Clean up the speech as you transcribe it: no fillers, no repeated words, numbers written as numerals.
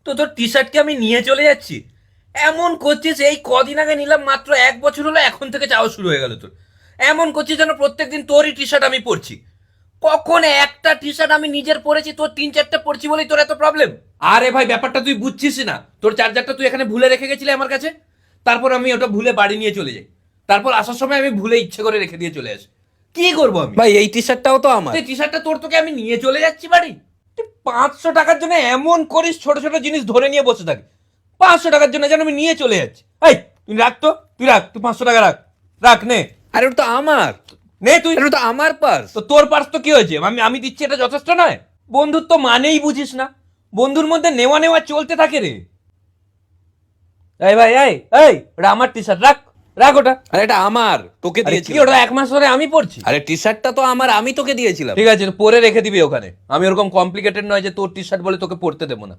তো তোর টি শার্টকে আমি নিয়ে চলে যাচ্ছি? এমন করছিস, এই কদিন আগে নিলাম, মাত্র 1 বছর হলো, এখন থেকে যাওয়া শুরু হয়ে গেল তোর। এমন করছিস যেন প্রত্যেকদিন তোরই টি শার্ট আমি পরছি। কখন একটা টি শার্ট আমি নিজের পরেছি, তোর 3-4টা পরছি বলেই তোর এত প্রবলেম? আরে ভাই, ব্যাপারটা তুই বুঝছিস না। তোর চার্জারটা তুই এখানে ভুলে রেখে গেছিলি আমার কাছে। তারপর আমি ওটা ভুলে বাড়ি নিয়ে চলে যাই। তারপর আসার সময় আমি ভুলে ইচ্ছে করে রেখে দিয়ে চলে আসি। কি করবো আমি? ভাই এই টি শার্টটাও তো আমার। টি শার্টটা তোর, তোকে আমি নিয়ে চলে যাচ্ছি বাড়ি। তুই 500 টাকার জন্য এমন করিস, ছোট ছোট জিনিস ধরে নিয়ে বসে থাকি। 500 টাকার জন্য যেন আমি নিয়ে চলে যাচ্ছি। এই তুই রাখ তো, তুই রাখ, তুই 500 টাকা রাখ। রাখ, নে। আরে ওটা তো আমার। নে তুই। আরে ওটা তো আমার পার্স। তো তোর পার্স তো কি হয়েছে? আমি আমি দিচ্ছি, এটা যথেষ্ট নয়? বন্ধুত্ব মানেই বুঝিস না? বন্ধুর মধ্যে নেওয়া নেওয়া চলতে থাকে রে। এই ভাই, এই এই, ওটা আমার টি শার্ট, রাখ। রাখ ওটা। আরে এটা আমার, তোকে আরে কি, দিয়েছিলাম। ওটা 1 মাস ধরে আমি পড়ছি। আরে টি শার্টটা তো আমার, আমি তোকে দিয়েছিলাম। ঠিক আছে, পরে রেখে দিবি ওখানে। আমি ওরকম কমপ্লিকেটেড নয় যে তোর টি শার্ট বলে তোকে পড়তে দেবো না।